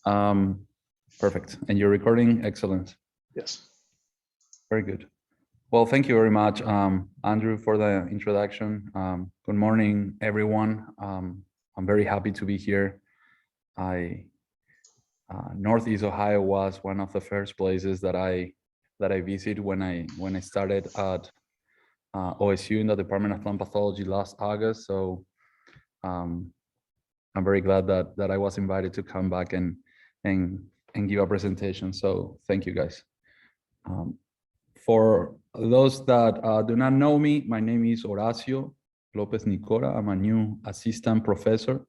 Perfect. And you're recording? Excellent. Yes. Very good. Well, thank you very much, Andrew, for the introduction. Good morning, everyone. I'm very happy to be here. Northeast Ohio was one of the first places that I visited when I started at OSU in the Department of Plant Pathology last August. So I'm very glad that I was invited to come back and give a presentation. So thank you, guys. For those that do not know me, my name is Horacio Lopez-Nicora. I'm a new assistant professor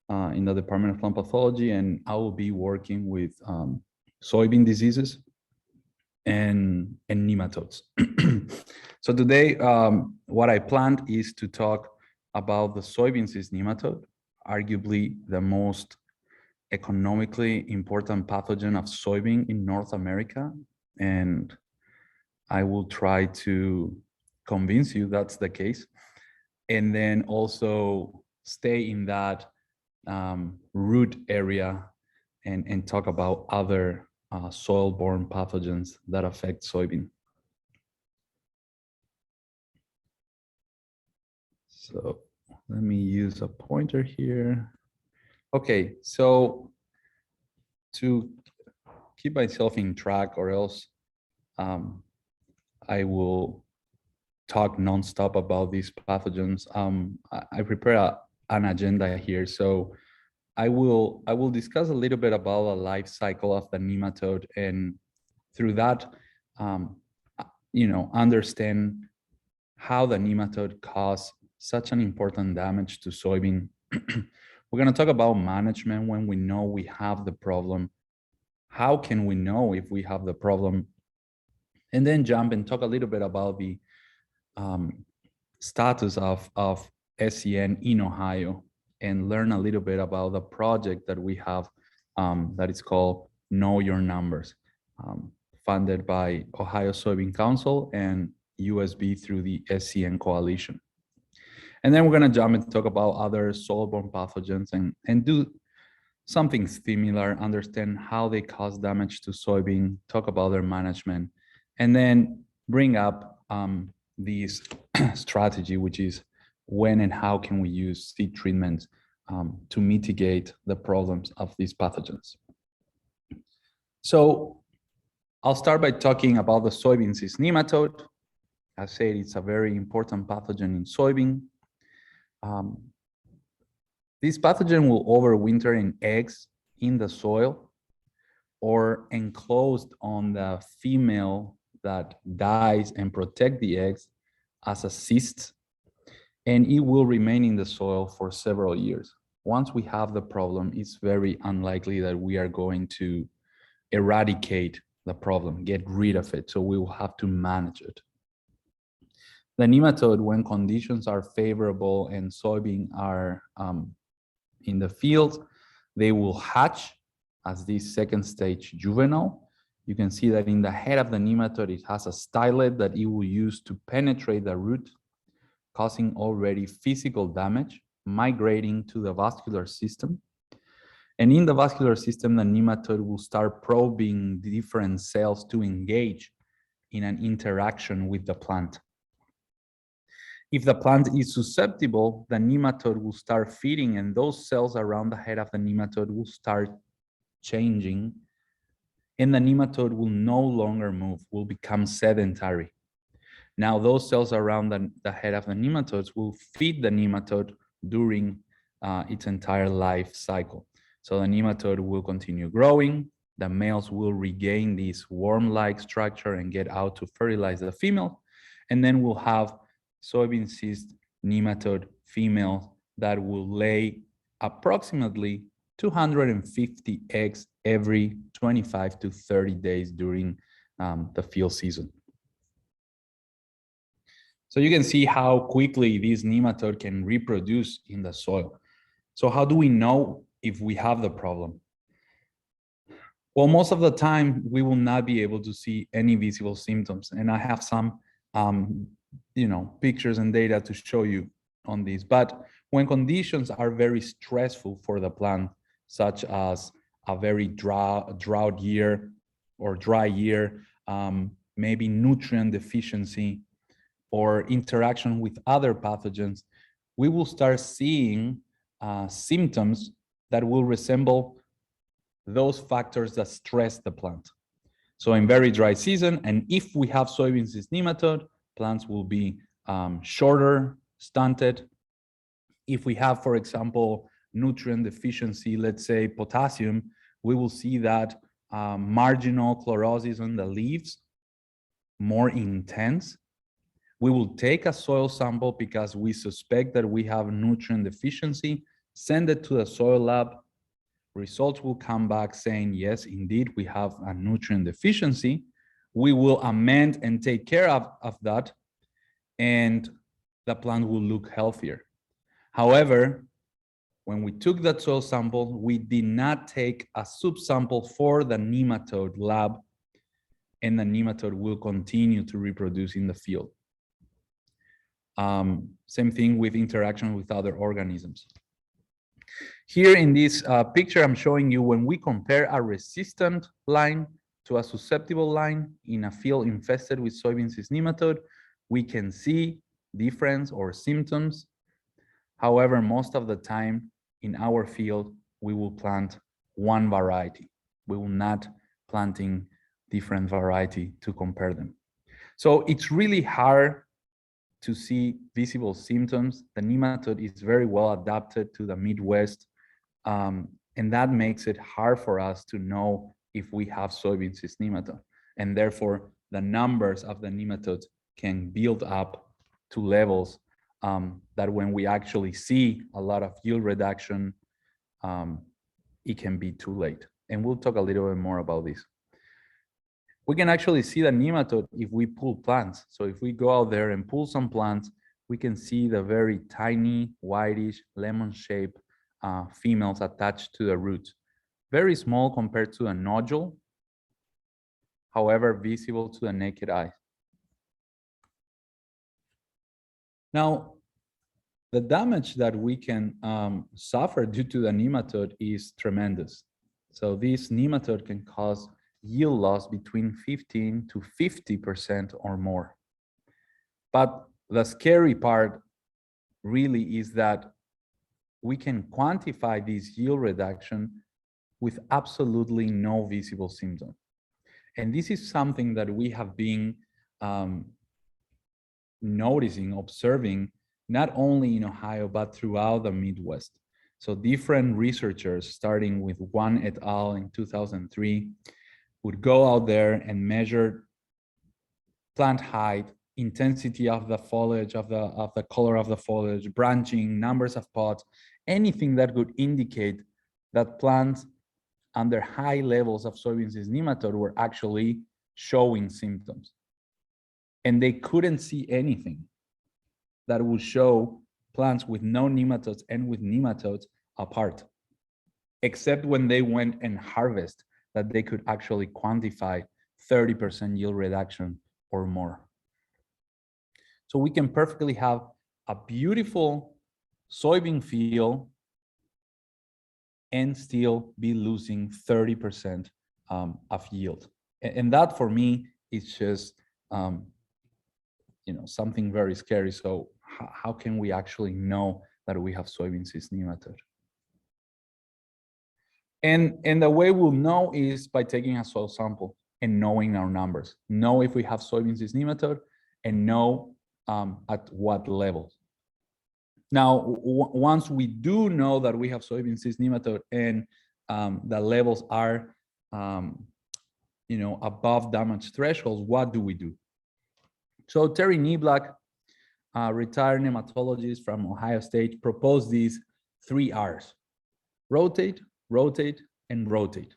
in the Department of Plant Pathology, and I will be working with soybean diseases and nematodes. So today, what I planned is to talk about the soybean cyst nematode, arguably the most economically important pathogen of soybean in North America. And I will try to convince you that's the case. And then also stay in that root area and talk about other soil-borne pathogens that affect soybean. So let me use a pointer here. Okay, so to keep myself in track, or else I will talk nonstop about these pathogens. I prepare an agenda here, so I will discuss a little bit about the life cycle of the nematode, and through that, understand how the nematode cause such an important damage to soybean. We're going to talk about management when we know we have the problem. How can we know if we have the problem? And then jump and talk a little bit about the status of SCN in Ohio, and learn a little bit about the project that we have that is called Know Your Numbers, funded by Ohio Soybean Council and USB through the SCN Coalition. And then we're going to jump and talk about other soil-borne pathogens and do something similar, understand how they cause damage to soybean, talk about their management, and then bring up this strategy, which is when and how can we use seed treatments to mitigate the problems of these pathogens. So I'll start by talking about the soybean cyst nematode. I said it's a very important pathogen in soybean. This pathogen will overwinter in eggs in the soil or enclosed on the female that dies and protect the eggs as a cyst, and it will remain in the soil for several years. Once we have the problem, it's very unlikely that we are going to eradicate the problem, get rid of it, so we will have to manage it. The nematode, when conditions are favorable and soybean are in the field, they will hatch as this second stage juvenile. You can see that in the head of the nematode, it has a stylet that it will use to penetrate the root, causing already physical damage, migrating to the vascular system. And in the vascular system, the nematode will start probing different cells to engage in an interaction with the plant. If the plant is susceptible, the nematode will start feeding, and those cells around the head of the nematode will start changing, and the nematode will no longer move, will become sedentary. Now, those cells around the head of the nematodes will feed the nematode during its entire life cycle. So the nematode will continue growing, the males will regain this worm-like structure and get out to fertilize the female, and then we'll have soybean cyst nematode females that will lay approximately 250 eggs every 25 to 30 days during the field season. So you can see how quickly this nematode can reproduce in the soil. So how do we know if we have the problem? Well, most of the time we will not be able to see any visible symptoms, and I have some pictures and data to show you on this. But when conditions are very stressful for the plant, such as a very drought year or dry year, maybe nutrient deficiency or interaction with other pathogens, we will start seeing symptoms that will resemble those factors that stress the plant. So in very dry season, and if we have soybean cyst nematode, plants will be shorter, stunted. If we have, for example, nutrient deficiency, let's say potassium, we will see that marginal chlorosis on the leaves more intense. We will take a soil sample because we suspect that we have nutrient deficiency, send it to the soil lab. Results will come back saying, yes, indeed, we have a nutrient deficiency. We will amend and take care of that, and the plant will look healthier. However, when we took that soil sample, we did not take a subsample for the nematode lab, and the nematode will continue to reproduce in the field. Same thing with interaction with other organisms. Here in this picture, I'm showing you when we compare a resistant line to a susceptible line in a field infested with soybean cyst nematode, we can see difference or symptoms. However, most of the time in our field, we will plant one variety. We will not planting different variety to compare them. So it's really hard to see visible symptoms. The nematode is very well adapted to the Midwest, and that makes it hard for us to know if we have soybean cyst nematode. And therefore, the numbers of the nematodes can build up to levels that when we actually see a lot of yield reduction, it can be too late. And we'll talk a little bit more about this. We can actually see the nematode if we pull plants. So if we go out there and pull some plants, we can see the very tiny, whitish, lemon-shaped females attached to the roots. Very small compared to a nodule, however, visible to the naked eye. Now, the damage that we can suffer due to the nematode is tremendous. So this nematode can cause yield loss between 15 to 50% or more. But the scary part really is that we can quantify this yield reduction with absolutely no visible symptom. And this is something that we have been noticing, observing, not only in Ohio, but throughout the Midwest. So different researchers, starting with Juan et al. In 2003, would go out there and measure plant height, intensity of the foliage, of the color of the foliage, branching, numbers of pods, anything that could indicate that plants under high levels of soybean cyst nematode were actually showing symptoms. And they couldn't see anything that would show plants with no nematodes and with nematodes apart, except when they went and harvest, that they could actually quantify 30% yield reduction or more. So we can perfectly have a beautiful soybean field and still be losing 30% of yield. And that for me is just something very scary. So how can we actually know that we have soybean cyst nematode? And the way we'll know is by taking a soil sample and knowing our numbers. Know if we have soybean cyst nematode and know at what levels. Now, once we do know that we have soybean cyst nematode and the levels are above damage thresholds, what do we do? So Terry Nieblack, retired nematologist from Ohio State, proposed these 3 R's: rotate, rotate, and rotate.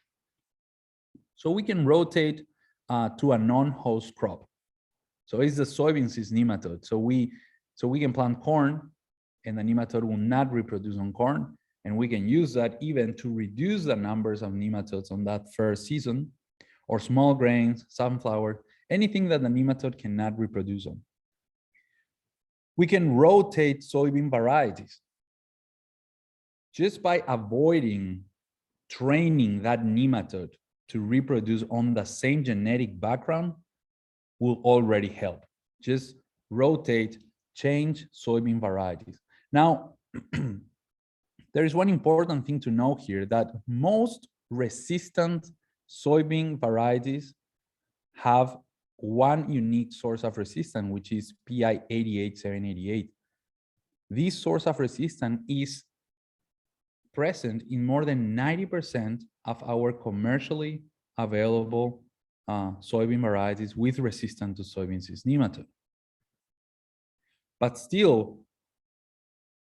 So we can rotate to a non-host crop. So it's the soybean cyst nematode. So we can plant corn and the nematode will not reproduce on corn. And we can use that even to reduce the numbers of nematodes on that first season, or small grains, sunflower, anything that the nematode cannot reproduce on. We can rotate soybean varieties just by avoiding training that nematode to reproduce on the same genetic background will already help. Just rotate, change soybean varieties. Now, there is one important thing to know here, that most resistant soybean varieties have one unique source of resistance, which is PI 88788. This source of resistance is present in more than 90% of our commercially available soybean varieties with resistance to soybean cyst nematode. But still,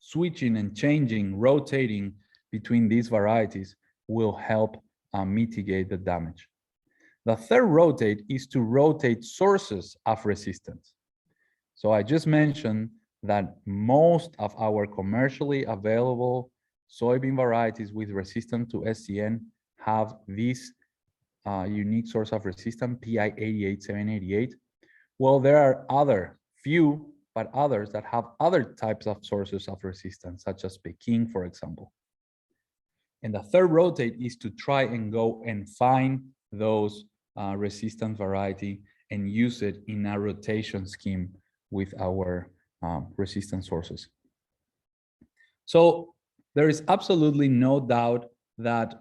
switching and changing, rotating between these varieties will help mitigate the damage. The third rotate is to rotate sources of resistance. So I just mentioned that most of our commercially available soybean varieties with resistance to SCN have this unique source of resistance, PI 88788. Well, there are few, but others that have other types of sources of resistance, such as Peking, for example. And the third rotate is to try and go and find those resistant variety and use it in a rotation scheme with our resistant sources. So there is absolutely no doubt that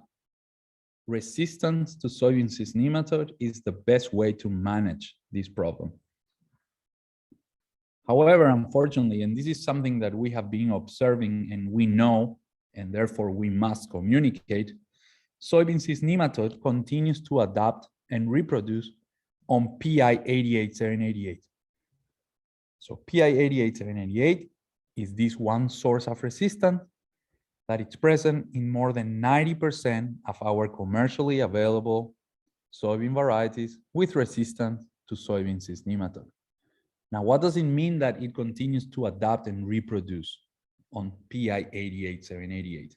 resistance to soybean cyst nematode is the best way to manage this problem. However, unfortunately, and this is something that we have been observing and we know, and therefore we must communicate, soybean cyst nematode continues to adapt and reproduce on PI 88788. So PI 88788 is this one source of resistance that is present in more than 90% of our commercially available soybean varieties with resistance to soybean cyst nematode. Now, what does it mean that it continues to adapt and reproduce on PI 88788?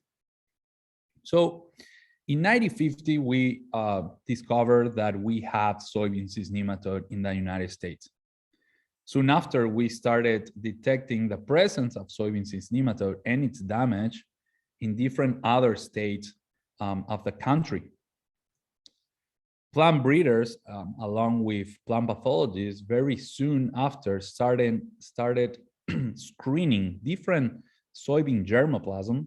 So in 1950, we discovered that we had soybean cyst nematode in the United States. Soon after, we started detecting the presence of soybean cyst nematode and its damage in different other states of the country. Plant breeders, along with plant pathologists, very soon after started screening different soybean germplasm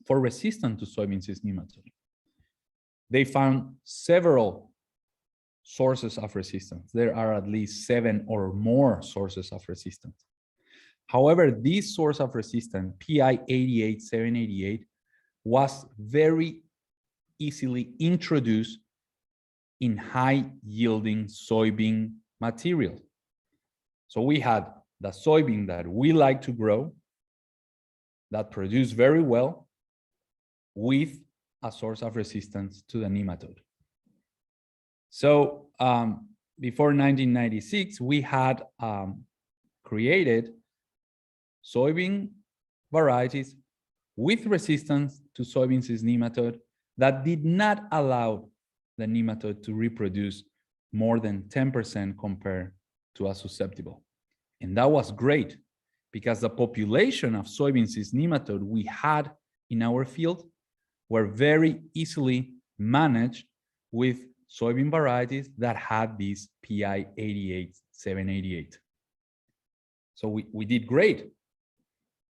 for resistance to soybean cyst nematode. They found several sources of resistance. There are at least 7 or more sources of resistance. However, this source of resistance, PI 88788, was very easily introduced in high-yielding soybean material. So we had the soybean that we like to grow, that produced very well, with a source of resistance to the nematode. So before 1996, we had created soybean varieties with resistance to soybean cyst nematode that did not allow the nematode to reproduce more than 10% compared to a susceptible. And that was great because the population of soybean cyst nematode we had in our field were very easily managed with soybean varieties that had this PI 88788. So we did great.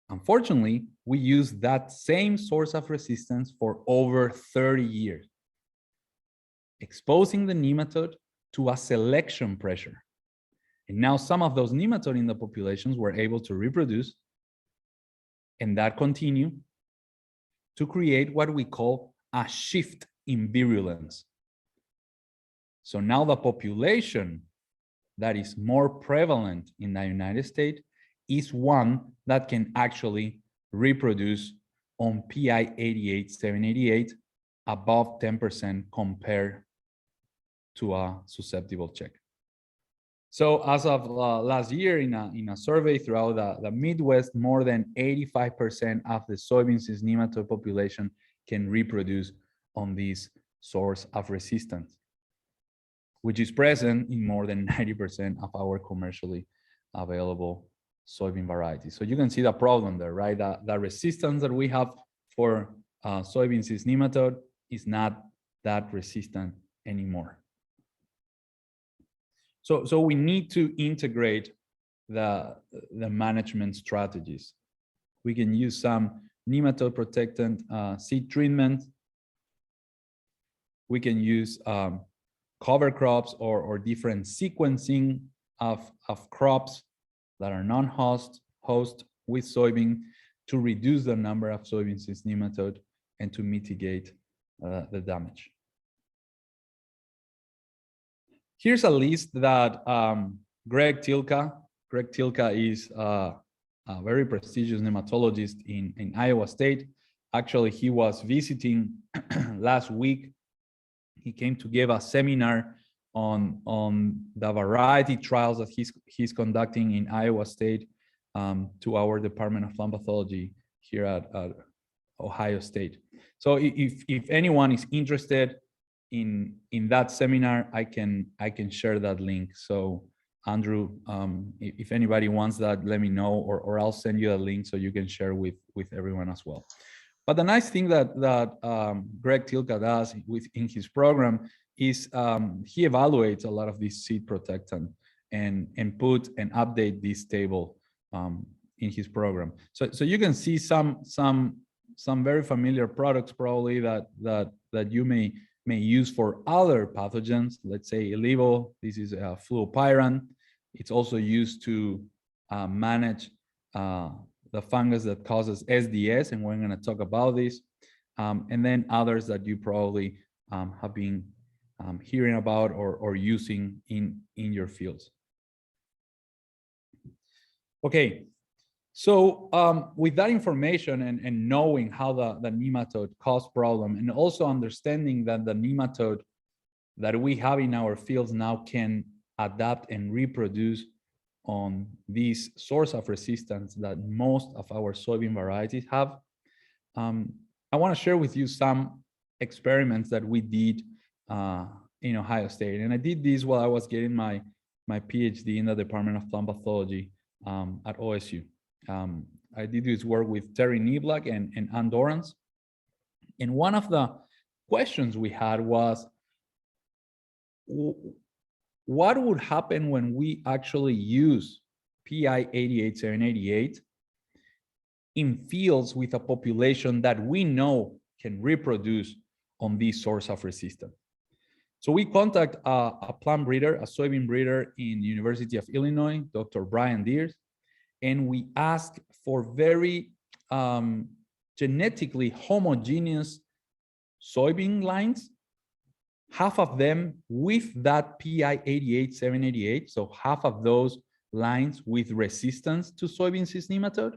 Unfortunately, we used that same source of resistance for over 30 years, exposing the nematode to a selection pressure. And now some of those nematode in the populations were able to reproduce, and that continued to create what we call a shift in virulence. So now the population that is more prevalent in the United States is one that can actually reproduce on PI 88788 above 10% compared to a susceptible check. So as of last year in a survey throughout the Midwest, more than 85% of the soybean cyst nematode population can reproduce on this source of resistance, which is present in more than 90% of our commercially available soybean varieties. So you can see the problem there, right? The resistance that we have for soybean cyst nematode is not that resistant anymore. So we need to integrate the management strategies. We can use some nematode protectant seed treatment. We can use cover crops or different sequencing of crops that are non-host with soybean to reduce the number of soybean cyst nematode and to mitigate the damage. Here's a list that Greg Tilka is a very prestigious nematologist in Iowa State. Actually, he was visiting last week. He came to give a seminar on the variety trials that he's conducting in Iowa State to our Department of Plant Pathology here at Ohio State. So if anyone is interested in that seminar, I can share that link. So Andrew, if anybody wants that, let me know, or I'll send you a link so you can share with everyone as well. But the nice thing that Greg Tilka does in his program is he evaluates a lot of these seed protectant and put and update this table in his program. So you can see some very familiar products probably that you may use for other pathogens. Let's say Elivo, this is fluopyran. It's also used to manage the fungus that causes SDS, and we're going to talk about this. And then others that you probably have been hearing about or using in your fields. Okay, so with that information and knowing how the nematode cause problem, and also understanding that the nematode that we have in our fields now can adapt and reproduce on this source of resistance that most of our soybean varieties have, I want to share with you some experiments that we did in Ohio State. And I did this while I was getting my PhD in the Department of Plant Pathology at OSU. I did this work with Terry Niblak and Ann Dorrance. And one of the questions we had was, what would happen when we actually use PI 88788 in fields with a population that we know can reproduce on this source of resistance? So we contact a plant breeder, a soybean breeder in the University of Illinois, Dr. Brian Deers, and we ask for very genetically homogeneous soybean lines, half of them with that PI 88788, so half of those lines with resistance to soybean cyst nematode,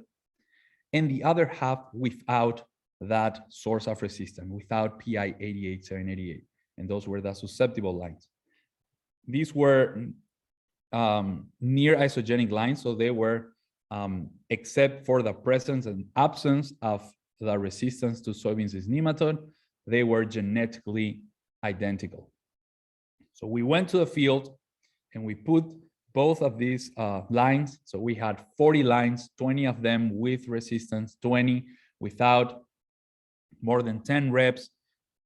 and the other half without that source of resistance, without PI 88788, and those were the susceptible lines. These were near isogenic lines, so they were, except for the presence and absence of the resistance to soybean cyst nematode, they were genetically identical. So we went to the field and we put both of these lines. So we had 40 lines, 20 of them with resistance, 20 without. More than 10 reps.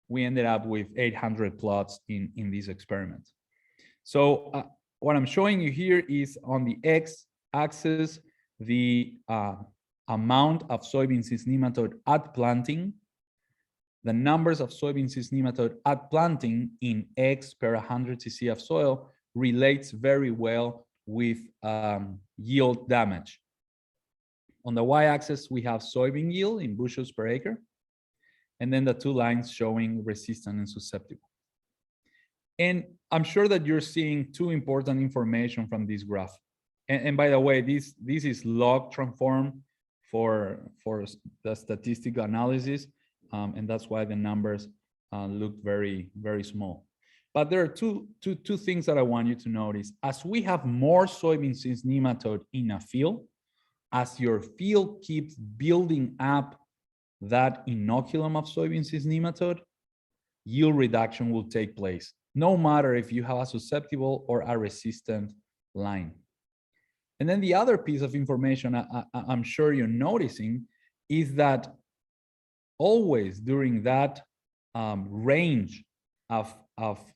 We ended up with 800 plots in this experiment. So what I'm showing you here is on the x-axis, the amount of soybean cyst nematode at planting. The numbers of soybean cyst nematode at planting in X per 100 cc of soil relates very well with yield damage. On the y-axis, we have soybean yield in bushels per acre, and then the two lines showing resistant and susceptible. And I'm sure that you're seeing two important information from this graph. And by the way, this is log transform for the statistical analysis. And that's why the numbers look very, very small. But there are two things that I want you to notice. As we have more soybean cyst nematode in a field, as your field keeps building up that inoculum of soybean cyst nematode, yield reduction will take place, no matter if you have a susceptible or a resistant line. And then the other piece of information I'm sure you're noticing is that always during that range of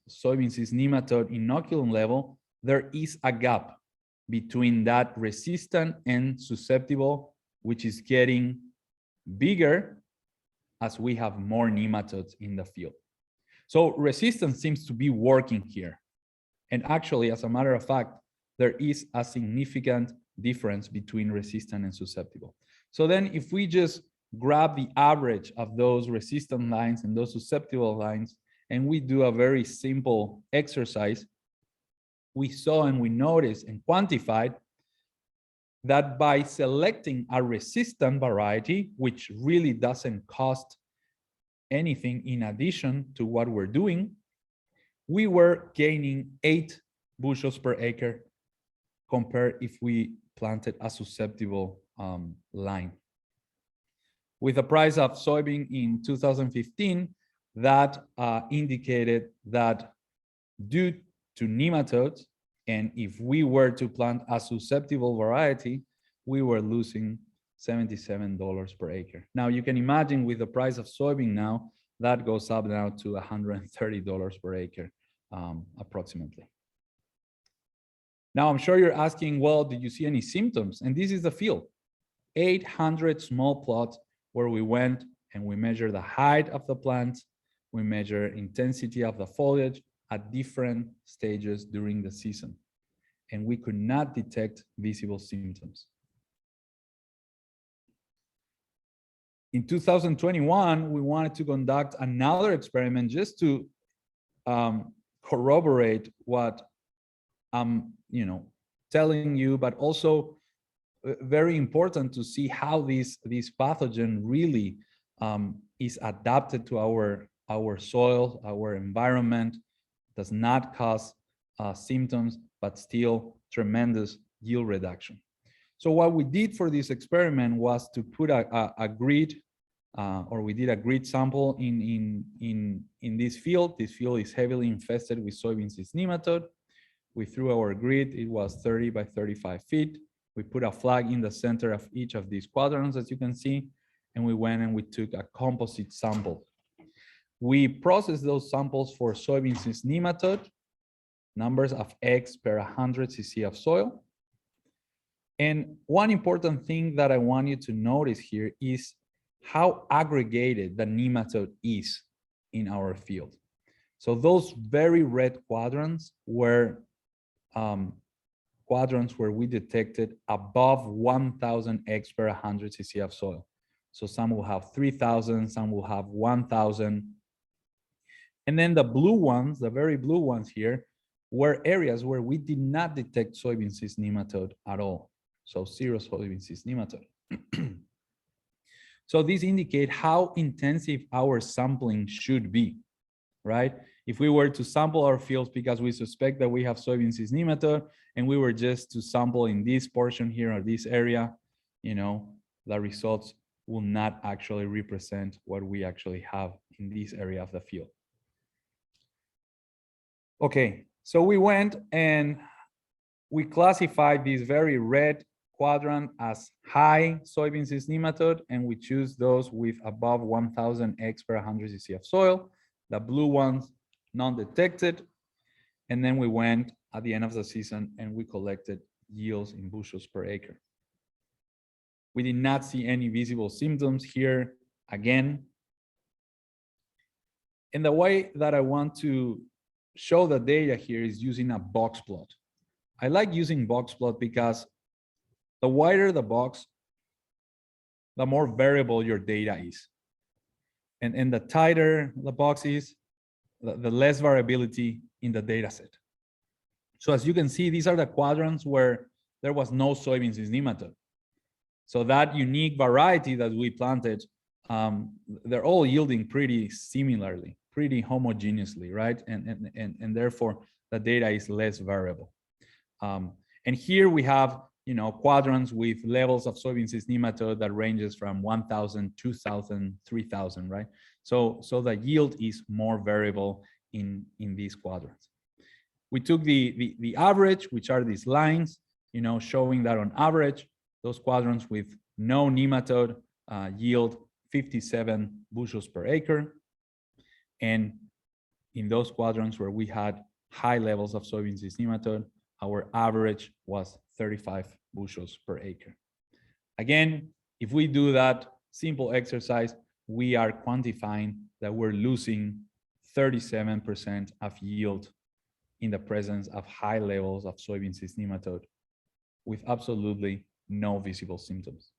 soybean cyst nematode inoculum level, there is a gap between that resistant and susceptible, which is getting bigger as we have more nematodes in the field. So resistance seems to be working here. And actually, as a matter of fact, there is a significant difference between resistant and susceptible. So then if we just grab the average of those resistant lines and those susceptible lines, and we do a very simple exercise, we saw and we noticed and quantified that by selecting a resistant variety, which really doesn't cost anything in addition to what we're doing, we were gaining 8 bushels per acre compared if we planted a susceptible line. With the price of soybean in 2015, that indicated that due to nematodes, and if we were to plant a susceptible variety, we were losing $77 per acre. Now you can imagine with the price of soybean now, that goes up now to $130 per acre, approximately. Now I'm sure you're asking, well, did you see any symptoms? And this is the field, 800 small plots where we went and we measured the height of the plants, we measure intensity of the foliage at different stages during the season, and we could not detect visible symptoms. In 2021, we wanted to conduct another experiment just to corroborate what I'm, telling you, but also very important to see how this pathogen really is adapted to our soil, our environment, does not cause symptoms, but still tremendous yield reduction. So what we did for this experiment was to put a grid, or we did a grid sample in this field. This field is heavily infested with soybean cyst nematode. We threw our grid, it was 30 by 35 feet. We put a flag in the center of each of these quadrants, as you can see, and we went and we took a composite sample. We processed those samples for soybean cyst nematode, numbers of eggs per 100 cc of soil. And one important thing that I want you to notice here is how aggregated the nematode is in our field. So those very red quadrants were quadrants where we detected above 1,000 eggs per 100 cc of soil. So some will have 3,000, some will have 1,000. And then the blue ones, the very blue ones here, were areas where we did not detect soybean cyst nematode at all. So 0 soybean cyst nematode. So these indicate how intensive our sampling should be, right? If we were to sample our fields because we suspect that we have soybean cyst nematode, and we were just to sample in this portion here or this area, the results will not actually represent what we actually have in this area of the field. Okay, so we went and we classified this very red quadrant as high soybean cyst nematode, and we choose those with above 1,000 eggs per 100 cc of soil. The blue ones, non-detected. And then we went at the end of the season and we collected yields in bushels per acre. We did not see any visible symptoms here again. And the way that I want to show the data here is using a box plot. I like using box plot because the wider the box, the more variable your data is. And the tighter the box is, the less variability in the data set. So as you can see, these are the quadrants where there was no soybean cyst nematode. So that unique variety that we planted, they're all yielding pretty similarly, pretty homogeneously, right? And therefore the data is less variable. And here we have, quadrants with levels of soybean cyst nematode that ranges from 1,000, 2,000, 3,000, right? So the yield is more variable in these quadrants. We took the average, which are these lines, showing that on average, those quadrants with no nematode yield 57 bushels per acre. And in those quadrants where we had high levels of soybean cyst nematode, our average was 35 bushels per acre. Again, if we do that simple exercise, we are quantifying that we're losing 37% of yield in the presence of high levels of soybean cyst nematode with absolutely no visible symptoms.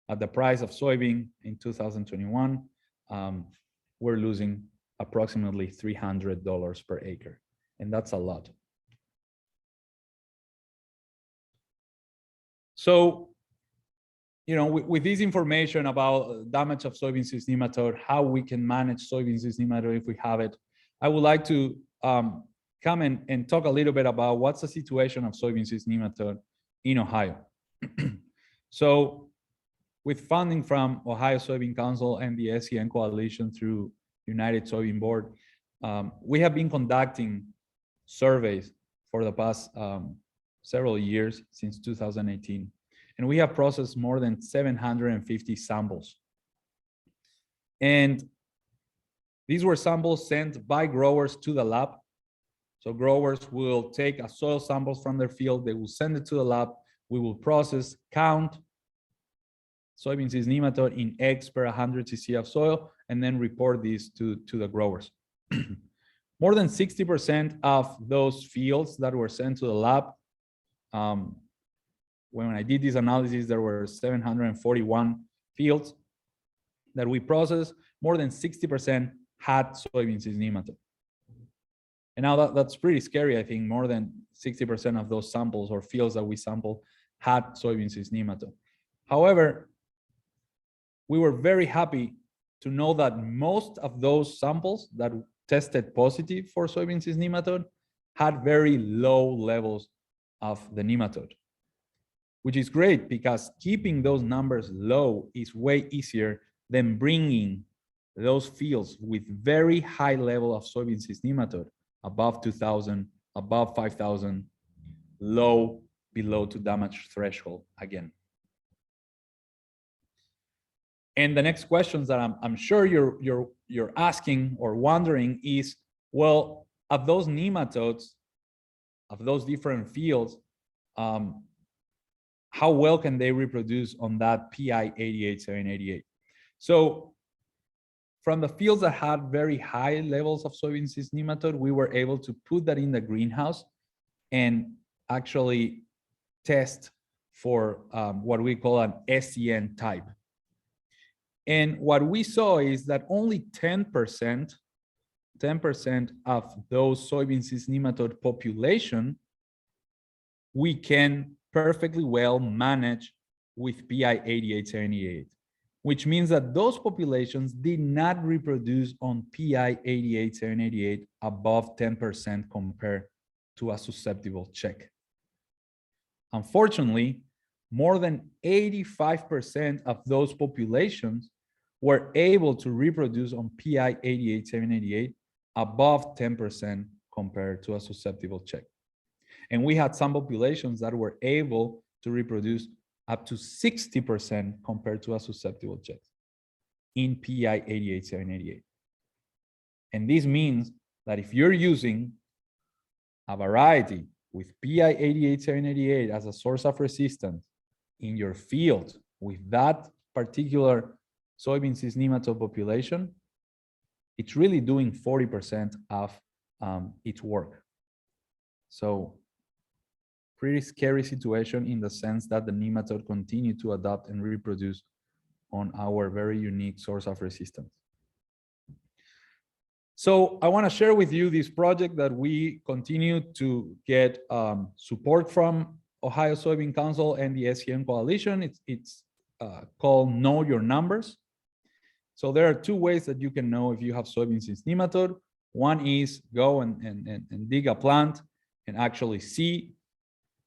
At the price of soybean in 2021, we're losing approximately $300 per acre, and that's a lot. So, you know, with this information about damage of soybean cyst nematode, how we can manage soybean cyst nematode if we have it, I would like to come and talk a little bit about what's the situation of soybean cyst nematode in Ohio. So, with funding from Ohio Soybean Council and the SCN Coalition through United Soybean Board, we have been conducting surveys for the past several years since 2018. And we have processed more than 750 samples. And these were samples sent by growers to the lab. So growers will take a soil samples from their field, they will send it to the lab, we will process, count soybean cyst nematode in eggs per 100 cc of soil, and then report these to the growers. More than 60% of those fields that were sent to the lab, when I did this analysis, there were 741 fields that we processed. More than 60% had soybean cyst nematode. And now that's pretty scary. I think more than 60% of those samples or fields that we sampled had soybean cyst nematode. However, we were very happy to know that most of those samples that tested positive for soybean cyst nematode had very low levels of the nematode, which is great because keeping those numbers low is way easier than bringing those fields with very high level of soybean cyst nematode, above 2,000, above 5,000, low, below to damage threshold again. And the next questions that I'm sure you're asking or wondering is, well, of those nematodes, of those different fields, how well can they reproduce on that PI 88788? So from the fields that had very high levels of soybean cyst nematode, we were able to put that in the greenhouse and actually test for what we call an SCN type. And what we saw is that only 10% of those soybean cyst nematode population we can perfectly well manage with PI 8878, which means that those populations did not reproduce on PI 8878 above 10% compared to a susceptible check. Unfortunately, more than 85% of those populations were able to reproduce on PI 88788 above 10% compared to a susceptible check. And we had some populations that were able to reproduce up to 60% compared to a susceptible check in PI 88788. And this means that if you're using a variety with PI 88788 as a source of resistance in your field with that particular soybean cyst nematode population, it's really doing 40% of its work. So pretty scary situation in the sense that the nematode continue to adapt and reproduce on our very unique source of resistance. So I want to share with you this project that we continue to get support from Ohio Soybean Council and the SCN Coalition. It's called Know Your Numbers. So there are two ways that you can know if you have soybean cyst nematode. One is go and dig a plant and actually see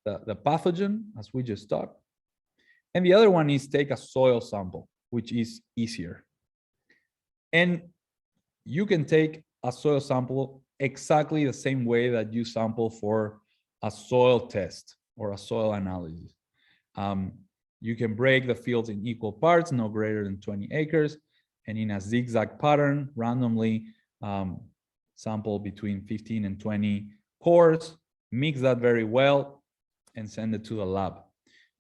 the pathogen, as we just talked. And the other one is take a soil sample, which is easier. And you can take a soil sample exactly the same way that you sample for a soil test or a soil analysis. You can break the fields in equal parts, no greater than 20 acres, and in a zigzag pattern, randomly sample between 15 and 20 cores, mix that very well, and send it to the lab.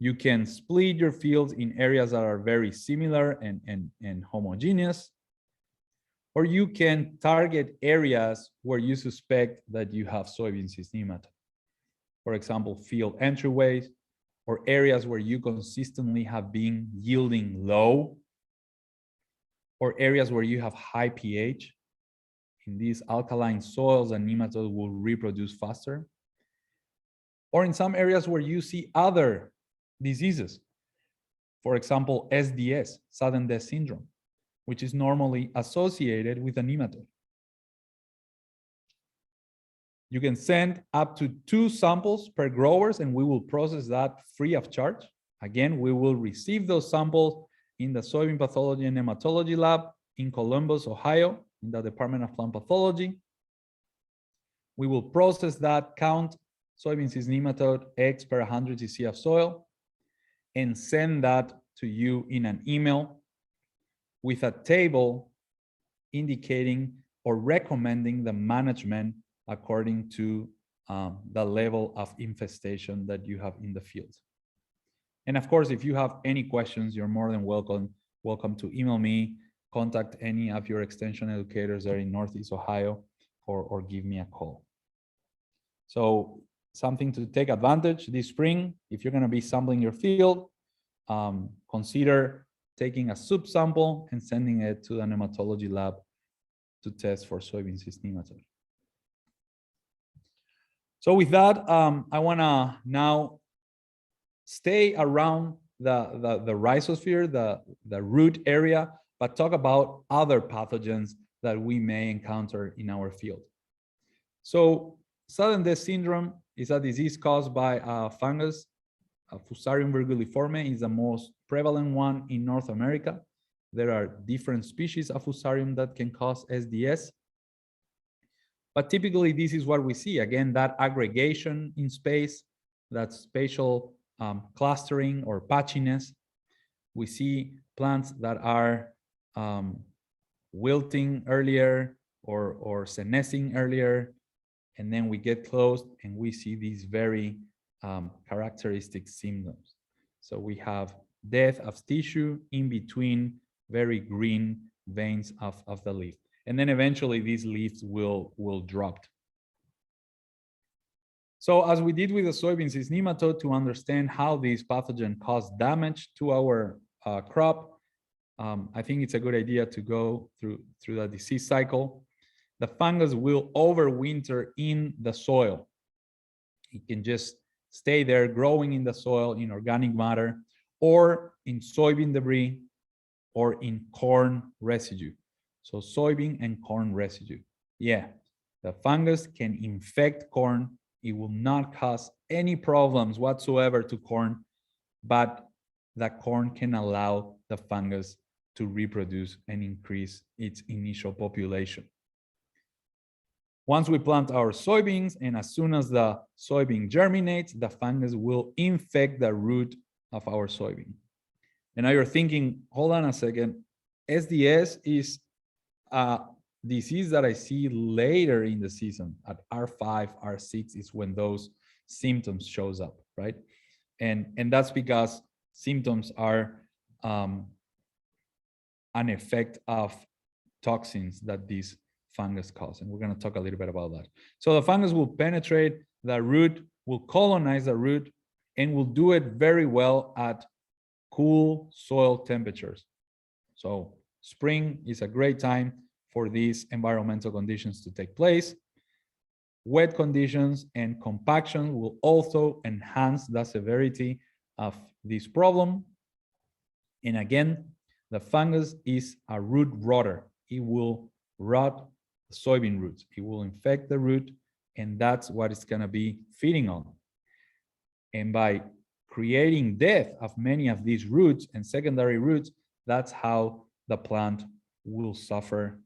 You can split your fields in areas that are very similar and homogeneous, or you can target areas where you suspect that you have soybean cyst nematode. For example, field entryways, or areas where you consistently have been yielding low, or areas where you have high pH. In these alkaline soils, the nematode will reproduce faster. Or in some areas where you see other diseases. For example, SDS, sudden death syndrome, which is normally associated with a nematode. You can send up to 2 samples per growers, and we will process that free of charge. Again, we will receive those samples in the soybean pathology and nematology lab in Columbus, Ohio, in the Department of Plant Pathology. We will process that, count soybean cyst nematode eggs per 100 cc of soil, and send that to you in an email with a table indicating or recommending the management according to the level of infestation that you have in the field. And of course, if you have any questions, you're more than welcome to email me, contact any of your extension educators there in Northeast Ohio, or give me a call. So something to take advantage this spring, if you're going to be sampling your field, consider taking a subsample and sending it to the nematology lab to test for soybean cyst nematode. So with that, I want to now stay around the rhizosphere, the root area, but talk about other pathogens that we may encounter in our field. So sudden death syndrome is a disease caused by a fungus. Fusarium virguliforme is the most prevalent one in North America. There are different species of Fusarium that can cause SDS. But typically, this is what we see. Again, that aggregation in space, that spatial clustering or patchiness. We see plants that are wilting earlier or senescing earlier. And then we get close and we see these very characteristic symptoms. So we have death of tissue in between very green veins of the leaf. And then eventually these leaves will drop. So as we did with the soybean cyst nematode, to understand how this pathogen cause damage to our crop, I think it's a good idea to go through the disease cycle. The fungus will overwinter in the soil. It can just stay there growing in the soil in organic matter or in soybean debris or in corn residue. So soybean and corn residue. Yeah, the fungus can infect corn. It will not cause any problems whatsoever to corn, but the corn can allow the fungus to reproduce and increase its initial population. Once we plant our soybeans, and as soon as the soybean germinates, the fungus will infect the root of our soybean. And now you're thinking, hold on a second, SDS is a disease that I see later in the season. At R5, R6 is when those symptoms shows up, right? And that's because symptoms are an effect of toxins that these fungus cause. And we're going to talk a little bit about that. So the fungus will penetrate the root, will colonize the root, and will do it very well at cool soil temperatures. So spring is a great time for these environmental conditions to take place. Wet conditions and compaction will also enhance the severity of this problem. And again, the fungus is a root rotter. It will rot the soybean roots. It will infect the root, and that's what it's going to be feeding on. And by creating death of many of these roots and secondary roots, that's how the plant will suffer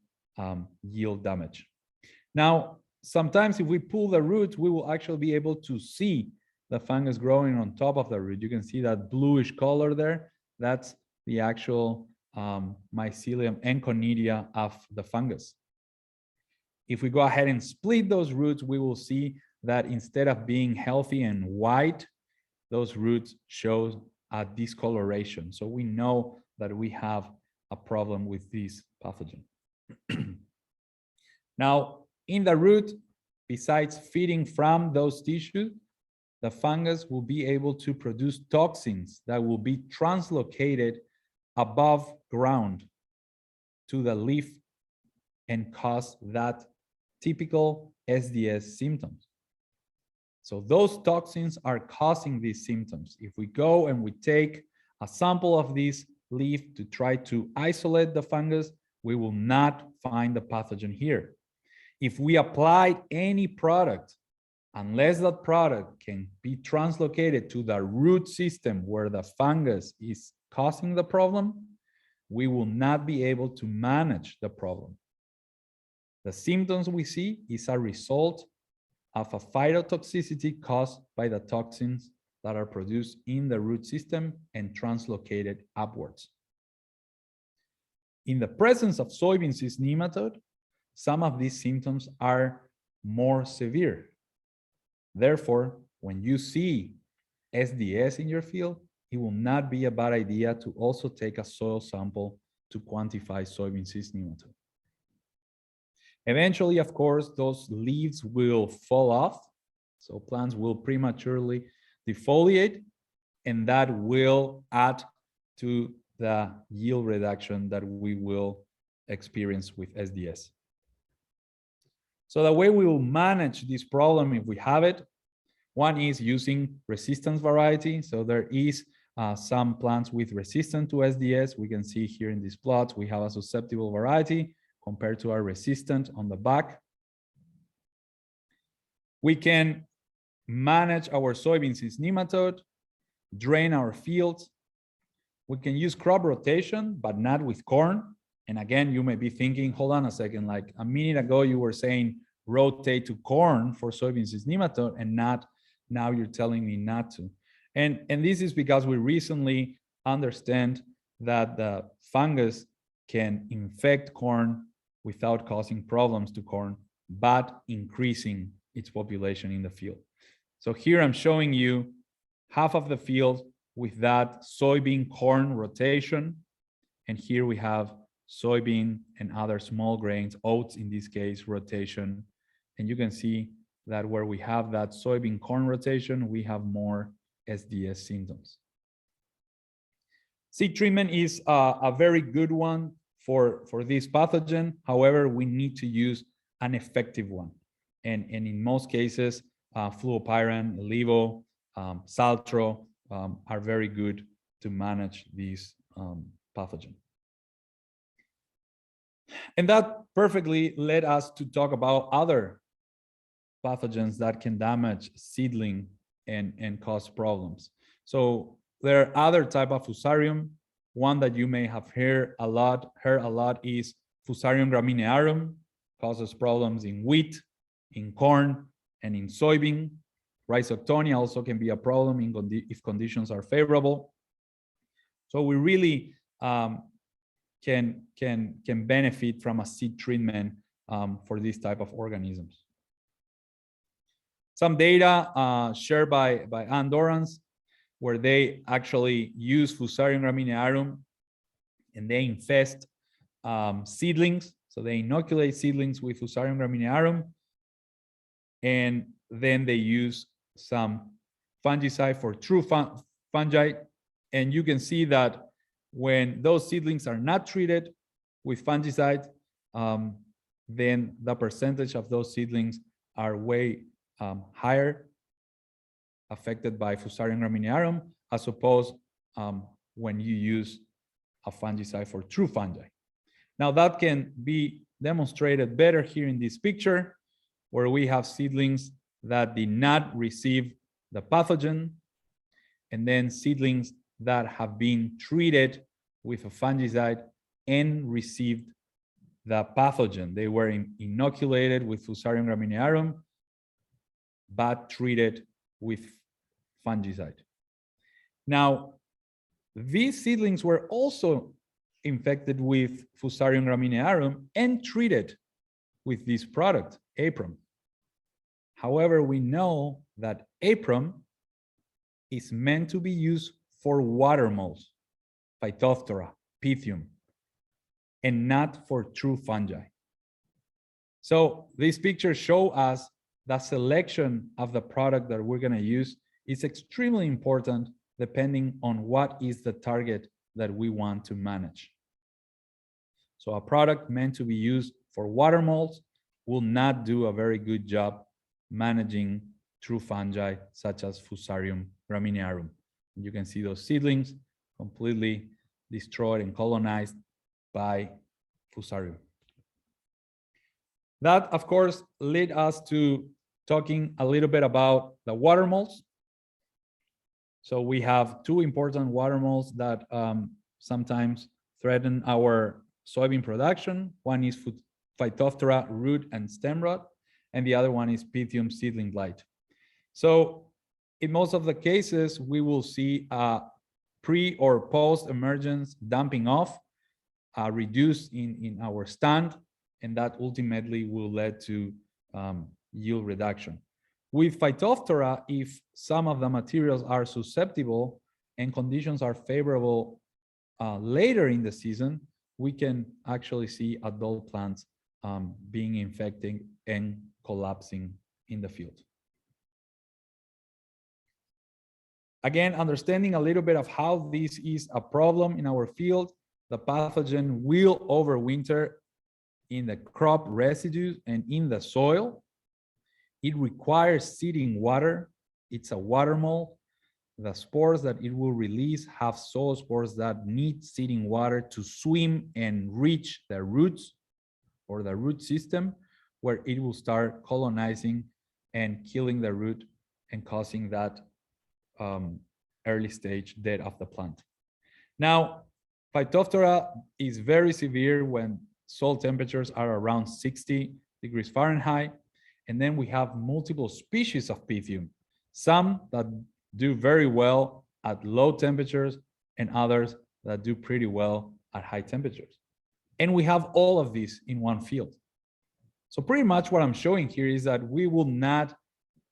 yield damage. Now, sometimes if we pull the roots, we will actually be able to see the fungus growing on top of the root. You can see that bluish color there. That's the actual mycelium and conidia of the fungus. If we go ahead and split those roots, we will see that instead of being healthy and white, those roots show a discoloration. So we know that we have a problem with this pathogen. Now, in the root, besides feeding from those tissues, the fungus will be able to produce toxins that will be translocated above ground to the leaf and cause that typical SDS symptoms. So those toxins are causing these symptoms. If we go and we take a sample of this leaf to try to isolate the fungus, we will not find the pathogen here. If we applied any product, unless that product can be translocated to the root system where the fungus is causing the problem, we will not be able to manage the problem. The symptoms we see is a result of a phytotoxicity caused by the toxins that are produced in the root system and translocated upwards. In the presence of soybean cyst nematode, some of these symptoms are more severe. Therefore, when you see SDS in your field, it will not be a bad idea to also take a soil sample to quantify soybean cyst nematode. Eventually, of course, those leaves will fall off, so plants will prematurely defoliate, and that will add to the yield reduction that we will experience with SDS. So the way we will manage this problem, if we have it, one is using resistance variety. So there is some plants with resistance to SDS. We can see here in these plots, we have a susceptible variety compared to our resistant on the back. We can manage our soybean cyst nematode, drain our fields. We can use crop rotation, but not with corn. And again, you may be thinking, hold on a second, like a minute ago, you were saying rotate to corn for soybean cyst nematode and not, now you're telling me not to. And this is because we recently understand that the fungus can infect corn without causing problems to corn, but increasing its population in the field. So here I'm showing you half of the field with that soybean corn rotation. And here we have soybean and other small grains, oats in this case, rotation. And you can see that where we have that soybean corn rotation, we have more SDS symptoms. Seed treatment is a very good one for this pathogen. However, we need to use an effective one. And in most cases, fluopyran, levo, saltro are very good to manage this pathogen. And that perfectly led us to talk about other pathogens that can damage seedling and cause problems. So there are other type of Fusarium. One that you may have heard a lot is Fusarium Graminiarum, causes problems in wheat, in corn, and in soybean. Rhizoctonia also can be a problem if conditions are favorable. So we really can benefit from a seed treatment for this type of organisms. Some data shared by Andorans, where they actually use Fusarium Graminiarum and they infest seedlings. So they inoculate seedlings with Fusarium Graminiarum, and then they use some fungicide for true fungi. And you can see that when those seedlings are not treated with fungicide, then the percentage of those seedlings are way higher affected by Fusarium Graminiarum, as opposed when you use a fungicide for true fungi. Now that can be demonstrated better here in this picture, where we have seedlings that did not receive the pathogen, and then seedlings that have been treated with a fungicide and received the pathogen. They were inoculated with Fusarium Graminiarum, but treated with fungicide. Now, these seedlings were also infected with Fusarium Graminiarum and treated with this product, Apron. However, we know that Apron is meant to be used for water moles, Phytophthora, Pythium, and not for true fungi. So these pictures show us the selection of the product that we're going to use is extremely important depending on what is the target that we want to manage. So a product meant to be used for water moles will not do a very good job managing true fungi such as Fusarium Graminiarum. You can see those seedlings completely destroyed and colonized by Fusarium. That, of course, led us to talking a little bit about the water moles. So we have two important water moles that sometimes threaten our soybean production. One is Phytophthora root and stem rot, and the other one is Pythium seedling blight. So in most of the cases, we will see a pre or post-emergence dumping off, reduced in our stand, and that ultimately will lead to yield reduction. With Phytophthora, if some of the materials are susceptible and conditions are favorable later in the season, we can actually see adult plants being infected and collapsing in the field. Again, understanding a little bit of how this is a problem in our field, the pathogen will overwinter in the crop residues and in the soil. It requires seeding water. It's a water mole. The spores that it will release have zoospores that need seeding water to swim and reach the roots or the root system, where it will start colonizing and killing the root and causing that early stage death of the plant. Now, Phytophthora is very severe when soil temperatures are around 60 degrees Fahrenheit. And then we have multiple species of Pythium, some that do very well at low temperatures and others that do pretty well at high temperatures. And we have all of these in one field. So pretty much what I'm showing here is that we will not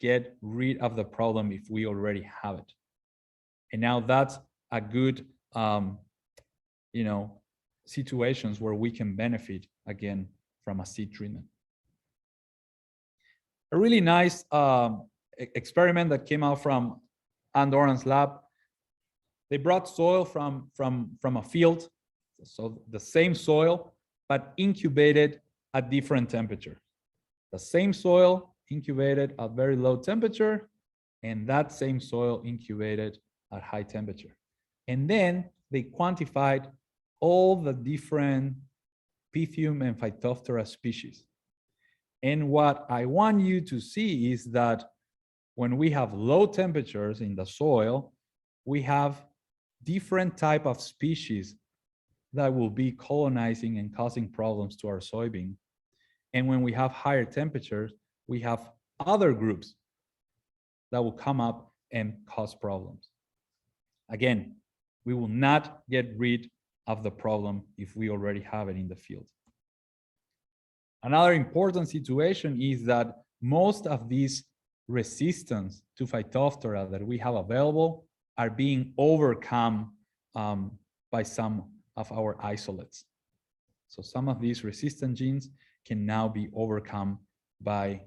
get rid of the problem if we already have it. And now that's a good, situations where we can benefit again from a seed treatment. A really nice experiment that came out from Andoran's lab. They brought soil from a field, so the same soil, but incubated at different temperature. The same soil incubated at very low temperature, and that same soil incubated at high temperature. And then they quantified all the different Pythium and Phytophthora species. And what I want you to see is that when we have low temperatures in the soil, we have different type of species that will be colonizing and causing problems to our soybean. And when we have higher temperatures, we have other groups that will come up and cause problems. Again, we will not get rid of the problem if we already have it in the field. Another important situation is that most of these resistance to Phytophthora that we have available are being overcome by some of our isolates. So some of these resistant genes can now be overcome by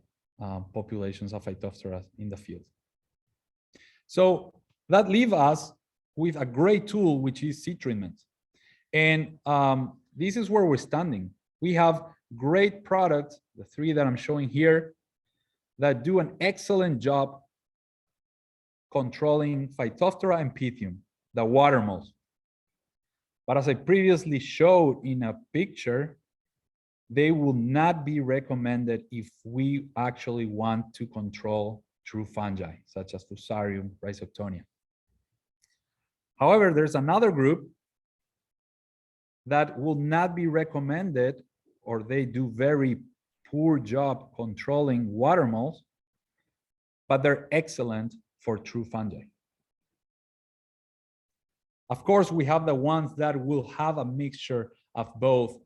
populations of Phytophthora in the field. So that leaves us with a great tool, which is seed treatment. And this is where we're standing. We have great products, the three that I'm showing here, that do an excellent job controlling Phytophthora and Pythium, the water moles. But as I previously showed in a picture, they will not be recommended if we actually want to control true fungi, such as Fusarium, Rhizoctonia. However, there's another group that will not be recommended, or they do very poor job controlling water moles, but they're excellent for true fungi. Of course, we have the ones that will have a mixture of both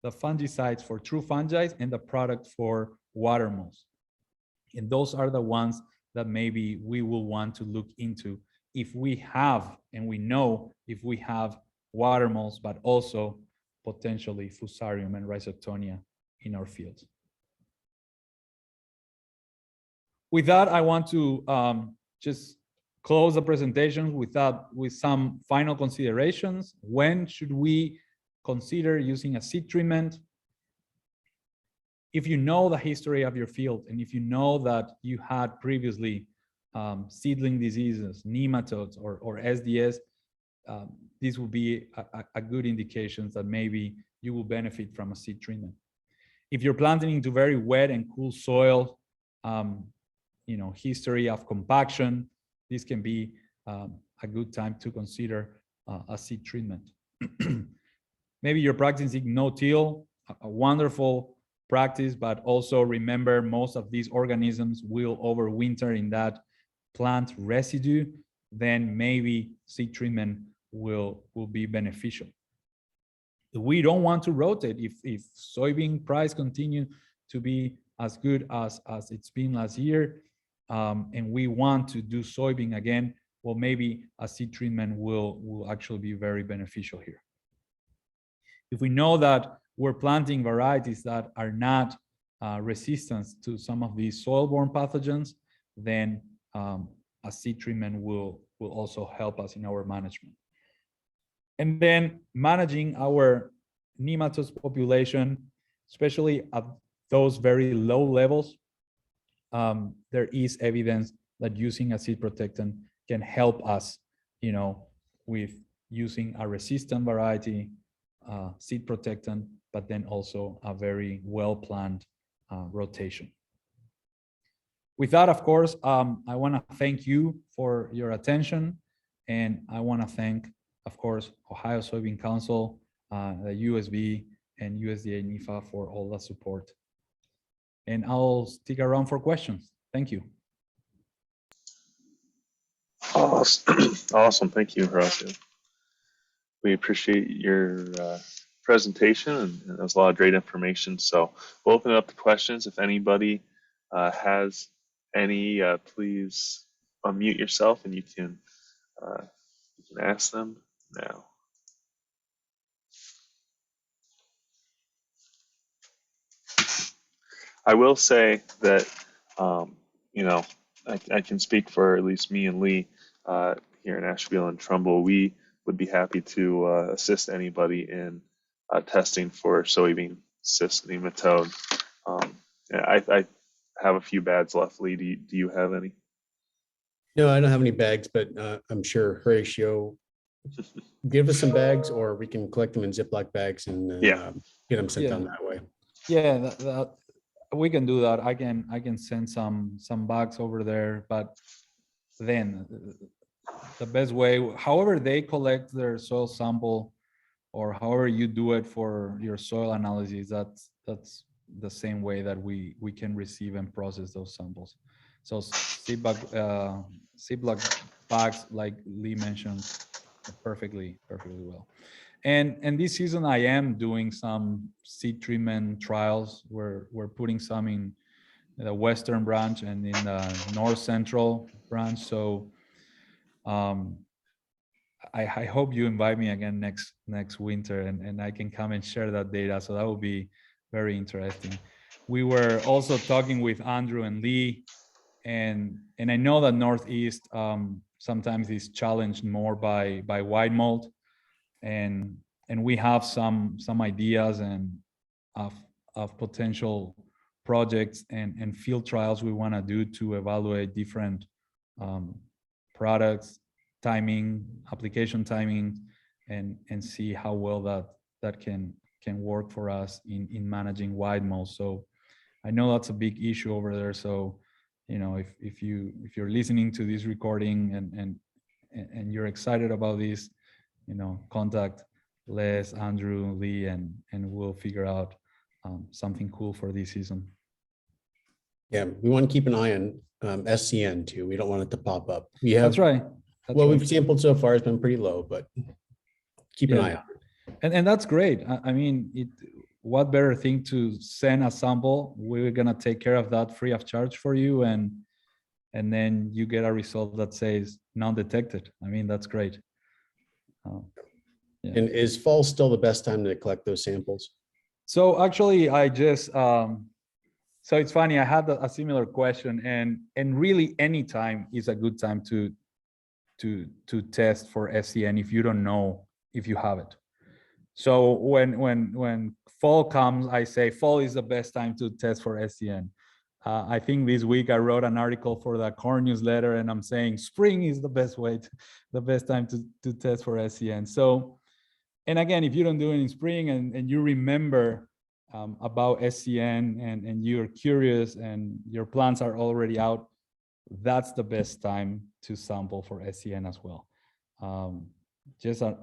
the fungicides for true fungi and the product for water moles. And those are the ones that maybe we will want to look into if we have, and we know if we have water moles, but also potentially Fusarium and Rhizoctonia in our fields. With that, I want to just close the presentation with some final considerations. When should we consider using a seed treatment? If you know the history of your field, and if you know that you had previously seedling diseases, nematodes, or SDS, this will be a good indication that maybe you will benefit from a seed treatment. If you're planting into very wet and cool soil, history of compaction, this can be a good time to consider a seed treatment. Maybe you're practicing no-till, a wonderful practice, but also remember most of these organisms will overwinter in that plant residue. Then maybe seed treatment will be beneficial. We don't want to rotate. If soybean price continue to be as good as it's been last year, and we want to do soybean again, well, maybe a seed treatment will actually be very beneficial here. If we know that we're planting varieties that are not resistant to some of these soil-borne pathogens, then a seed treatment will also help us in our management. And then managing our nematodes population, especially at those very low levels, there is evidence that using a seed protectant can help us, with using a resistant variety, seed protectant, but then also a very well-planned rotation. With that, of course, I want to thank you for your attention, and I want to thank, of course, Ohio Soybean Council, the USB, and USDA NIFA for all the support. And I'll stick around for questions. Thank you. Awesome. Thank you, Horacio. We appreciate your presentation, and that was a lot of great information. So we'll open it up to questions. If anybody has any, please unmute yourself and you can ask them now. I will say that, I can speak for at least me and Lee here in Asheville and Trumbull. We would be happy to assist anybody in testing for soybean cyst nematode. I have a few bags left. Lee, do you have any? No, I don't have any bags, but I'm sure Horacio give us some bags, or we can collect them in Ziploc bags and get them sent down that way. Yeah, we can do that. I can send some bags over there, but then the best way, however they collect their soil sample, or however you do it for your soil analysis, that's the same way that we can receive and process those samples. So Ziploc bags, like Lee mentioned, perfectly well. And this season I am doing some seed treatment trials. We're putting some in the western branch and in the north central branch. So I hope you invite me again next winter, and I can come and share that data. So that will be very interesting. We were also talking with Andrew and Lee, and I know that Northeast sometimes is challenged more by white mold, and we have some ideas and of potential projects and field trials we want to do to evaluate different products, timing, application timing, and see how well that can work for us in managing white mold. So I know that's a big issue over there. So if you're listening to this recording and you're excited about this, contact Les, Andrew, Lee, and we'll figure out something cool for this season. Yeah, we want to keep an eye on SCN too. We don't want it to pop up. That's right. We've sampled so far has been pretty low, but keep an eye on it. And that's great. I mean, what better thing to send a sample? We're gonna take care of that free of charge for you, and then you get a result that says non-detected. I mean, that's great. Yeah. And is fall still the best time to collect those samples? So actually, I just so it's funny. I had a similar question, and really, any time is a good time to test for SCN if you don't know if you have it. So when fall comes, I say fall is the best time to test for SCN. I think this week I wrote an article for the corn newsletter, and I'm saying spring is the best way, the best time to test for SCN. So, and again, if you don't do it in spring and you remember about SCN and you're curious and your plants are already out, that's the best time to sample for SCN as well. Just a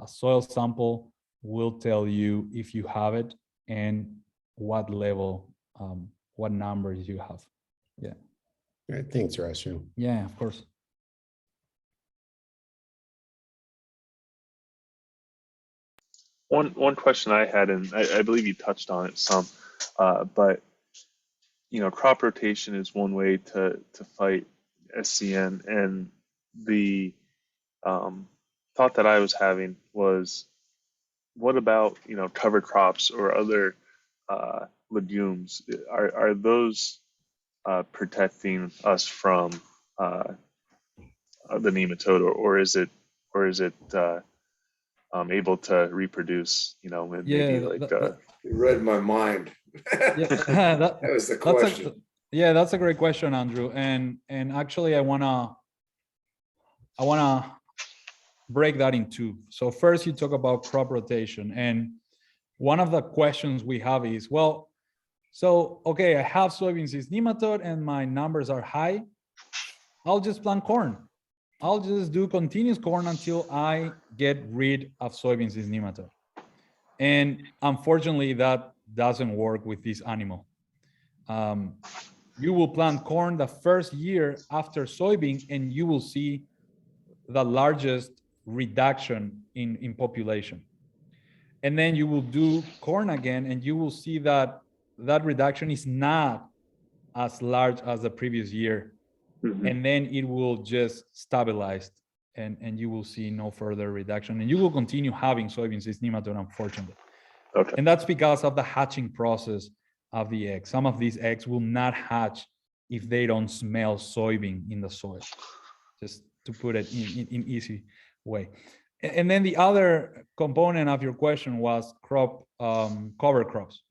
soil sample will tell you if you have it and what level, what numbers you have. Yeah. All right, thanks, Horacio. Yeah, of course. One question I had, and I believe you touched on it some, but you know, crop rotation is one way to fight SCN, and the thought that I was having was, what about, you know, cover crops or other legumes? Are those protecting us from the nematode, or is it able to reproduce? You know, maybe like You read my mind. yeah, That was the question. Yeah, that's a great question, Andrew. And actually, I wanna break that in two. So first, you talk about crop rotation, and one of the questions we have is, well, so okay, I have soybean cyst nematode and my numbers are high. I'll just plant corn. I'll just do continuous corn until I get rid of soybean cyst nematode. And unfortunately, that doesn't work with this animal. You will plant corn the first year after soybean, and you will see the largest reduction in population. And then you will do corn again, and you will see that that reduction is not as large as the previous year. And then it will just stabilize, and you will see no further reduction, and you will continue having soybean cyst nematode, unfortunately. Okay. And that's because of the hatching process of the eggs. Some of these eggs will not hatch if they don't smell soybean in the soil, just to put it in easy way. And then the other component of your question was crop cover crops.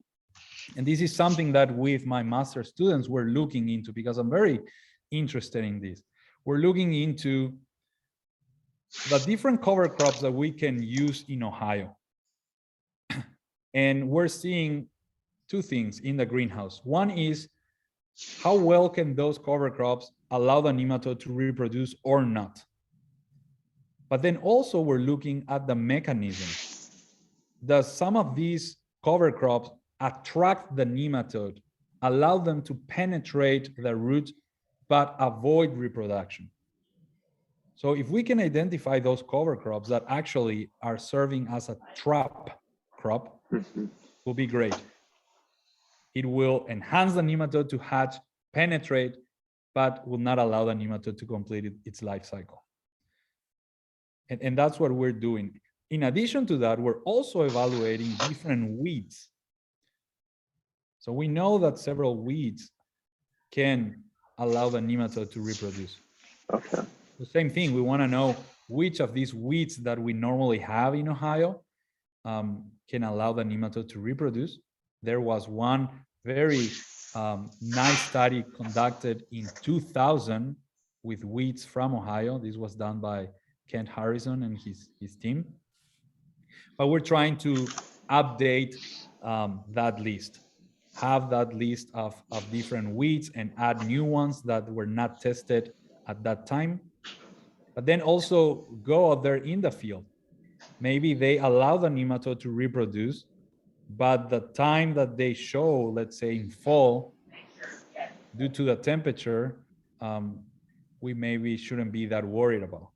And this is something that with my master students we're looking into, because I'm very interested in this. We're looking into the different cover crops that we can use in Ohio. And we're seeing two things in the greenhouse. One is, how well can those cover crops allow the nematode to reproduce or not? But then also we're looking at the mechanism. Does some of these cover crops attract the nematode, allow them to penetrate the root, but avoid reproduction? So if we can identify those cover crops that actually are serving as a trap crop, will be great. It will enhance the nematode to hatch, penetrate, but will not allow the nematode to complete its life cycle. And that's what we're doing. In addition to that, we're also evaluating different weeds. So we know that several weeds can allow the nematode to reproduce. Okay. The same thing, we want to know which of these weeds that we normally have in Ohio can allow the nematode to reproduce. There was one very nice study conducted in 2000 with weeds from Ohio. This was done by Kent Harrison and his team. But we're trying to update that list, have that list of different weeds and add new ones that were not tested at that time. But then also go out there in the field. Maybe they allow the nematode to reproduce, but the time that they show, let's say in fall, due to the temperature, we maybe shouldn't be that worried about.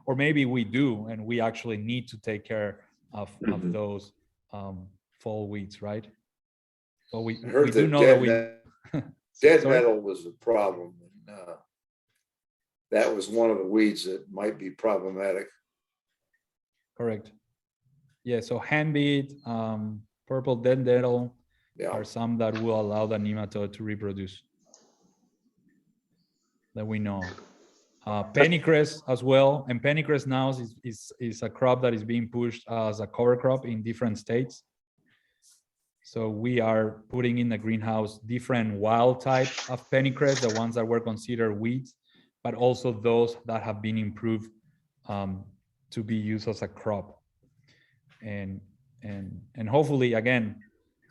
Or maybe we do, and we actually need to take care of those fall weeds, right? But we I heard do that know that we dead Sorry? nettle was a problem. That was one of the weeds that might be problematic. Correct. Yeah, so handbeat, purple dead nettle Yeah. are some that will allow the nematode to reproduce that we know. Pennycress as well, and pennycress now is a crop that is being pushed as a cover crop in different states. So we are putting in the greenhouse different wild types of pennycress, the ones that were considered weeds, but also those that have been improved to be used as a crop. And hopefully, again,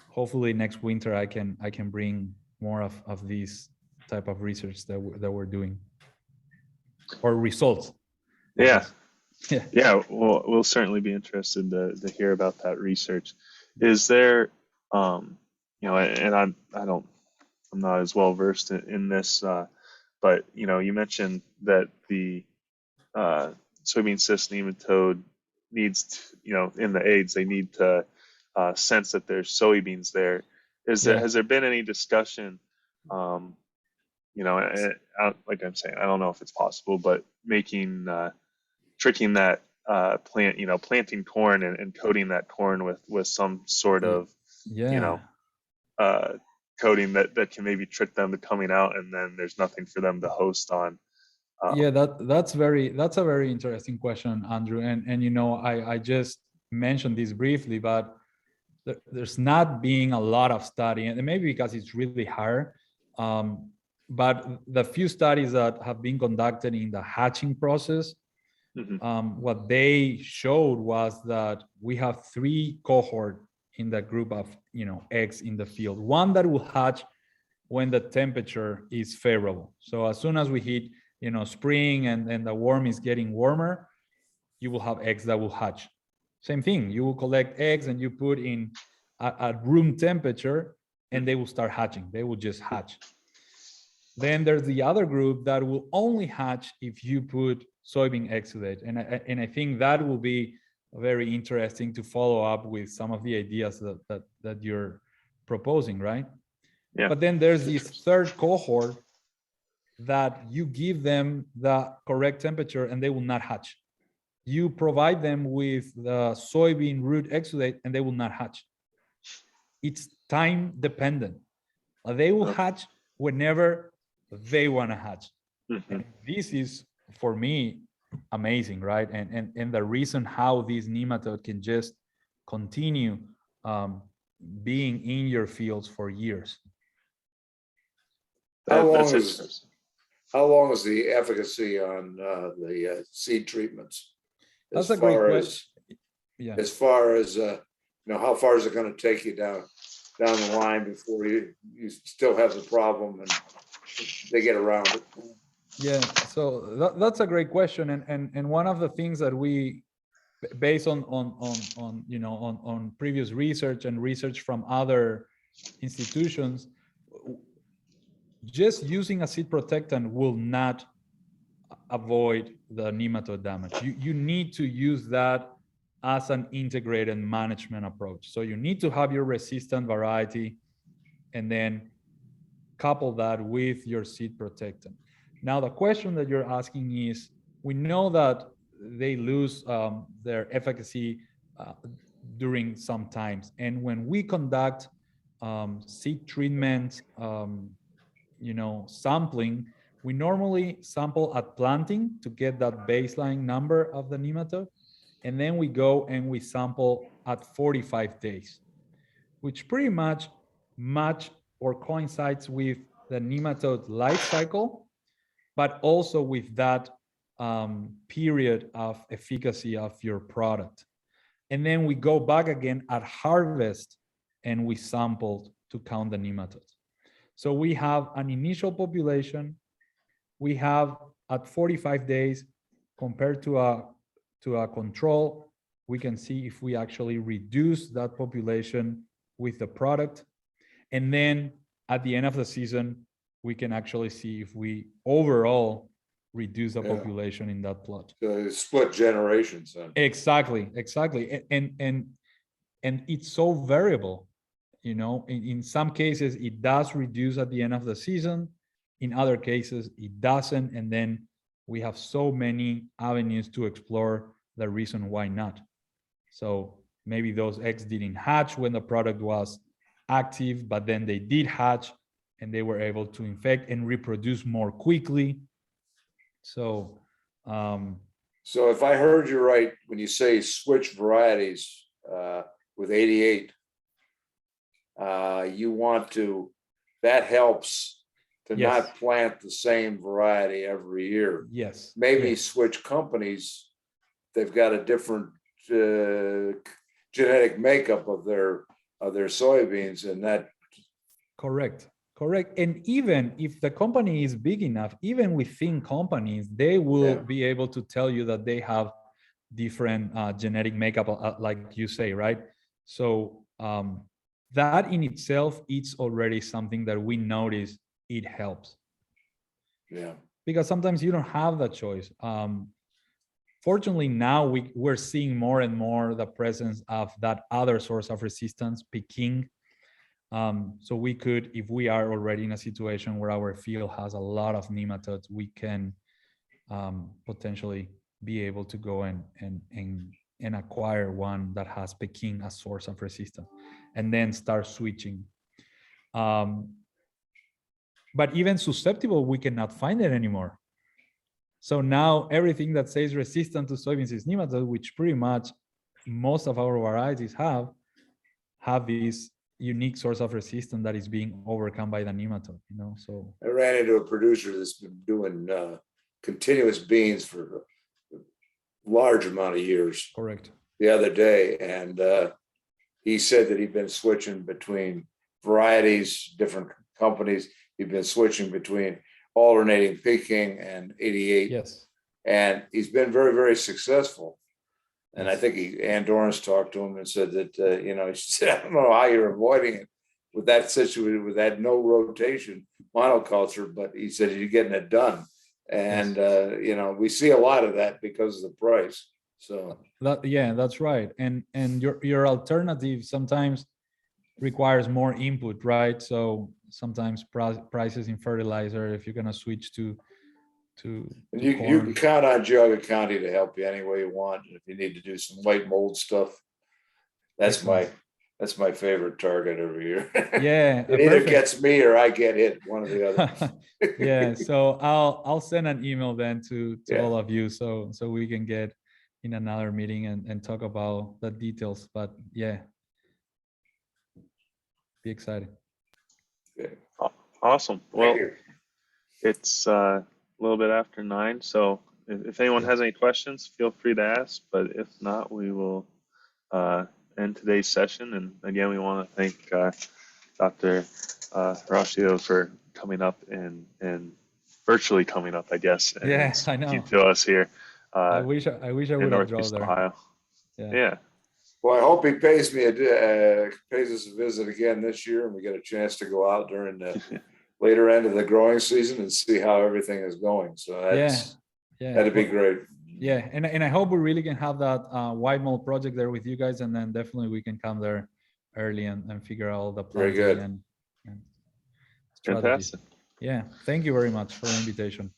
hopefully next winter I can bring more of these type of research that we're doing, or results. Yeah. Yeah. Yeah, we'll certainly be interested to hear about that research. Is there, and I'm not as well versed in this, but you mentioned that the soybean cyst nematode needs to, in the aids, they need to sense that there's soybeans there. Has there been any discussion, like I'm saying, I don't know if it's possible, but tricking that plant, planting corn and coating that corn with some sort of, coating that can maybe trick them to coming out, and then there's nothing for them to host on. That's a very interesting question, Andrew. And I just mentioned this briefly, but there's not being a lot of study, and maybe because it's really hard. But the few studies that have been conducted in the hatching process, what they showed was that we have 3 cohorts in the group of eggs in the field. One that will hatch when the temperature is favorable. So as soon as we hit spring and the worm is getting warmer, you will have eggs that will hatch. Same thing, you will collect eggs and you put in at room temperature and they will start hatching. They will just hatch. Then there's the other group that will only hatch if you put soybean exudate. And I think that will be very interesting to follow up with some of the ideas that you're proposing, right? Yeah. But then there's this third cohort that you give them the correct temperature and they will not hatch. You provide them with the soybean root exudate and they will not hatch. It's time dependent. They will hatch whenever they want to hatch. And this is, for me, amazing, right? And the reason how this nematode can just continue being in your fields for years. How long is the efficacy on the seed treatments? That's a great question. As far as how far is it going to take you down the line before you still have the problem and they get around it? Yeah, so that's a great question, and one of the things that we, based on previous research and research from other institutions, just using a seed protectant will not avoid the nematode damage. You need to use that as an integrated management approach. So you need to have your resistant variety and then couple that with your seed protectant. Now, the question that you're asking is, we know that they lose their efficacy during some times. And when we conduct seed treatment, sampling, we normally sample at planting to get that baseline number of the nematode. And then we go and we sample at 45 days, which pretty much match or coincides with the nematode life cycle, but also with that period of efficacy of your product. And then we go back again at harvest and we sampled to count the nematodes. So we have an initial population. We have at 45 days compared to a control, we can see if we actually reduce that population with the product. And then at the end of the season, we can actually see if we overall reduce the population in that plot. So split generations then. Exactly. And and it's so variable. You know, in some cases it does reduce at the end of the season. In other cases it doesn't, and then we have so many avenues to explore the reason why not. So maybe those eggs didn't hatch when the product was active, but then they did hatch and they were able to infect and reproduce more quickly. So so if I heard you right, when you say switch varieties with 88, you want to, that helps to Yes. not plant the same variety every year. yes, Maybe yes. switch companies, they've got a different genetic makeup of their soybeans, and that. Correct. And even if the company is big enough, even within companies, they will be able to tell you that they have different genetic makeup, like you say, right? So that in itself, it's already something that we notice it helps. Yeah. Because sometimes you don't have that choice. Fortunately, now we're seeing more and more the presence of that other source of resistance, Peking. So we could, if we are already in a situation where our field has a lot of nematodes, we can potentially be able to go and acquire one that has Peking as source of resistance, and then start switching. But even susceptible, we cannot find it anymore. So now everything that says resistant to soybeans is nematode, which pretty much most of our varieties have this unique source of resistance that is being overcome by the nematode, you know. So I ran into a producer that's been doing continuous beans for a large amount of years. correct. The other day, and he said that he'd been switching between varieties, different companies. He'd been switching between alternating Peking and 88. Yes. And he's been very, very successful. And I Yes. think Ann Dorrance talked to him and said that, you know, she said, I don't know how you're avoiding it with that situation, with that no rotation monoculture, but he said you're getting it done. And, you know, we see a lot of that because of the price. So Yeah, that's right. And your alternative sometimes requires more input, right? So sometimes prices in fertilizer, if you're gonna switch to and you can count on Geauga County to help you any way you want. If you need to do some white mold stuff, that's my favorite target every year. Yeah, It either perfect. gets me or I get hit, one or the other. Yeah, so I'll send an email then to Yeah. all of you, so we can get in another meeting and talk about the details. But yeah, be excited. Okay. Awesome. Thank Well, you. it's a little bit after 9, so if anyone has any questions, feel free to ask. But if not, we will end today's session. And again, we want to thank Dr. Horacio for coming up and virtually coming up, I guess, and Yeah, I speaking know. to us here I wish I in would have drove Northeast there. Ohio. Yeah. Yeah. Well, I hope he pays us a visit again this year, and we get a chance to go out during the later end of the growing season and see how everything is going. So that'd be great. Yeah, and I hope we really can have that white mold project there with you guys, and then definitely we can come there early and figure out all the Very planting good. and strategies. Fantastic. Yeah, thank you very much for the invitation.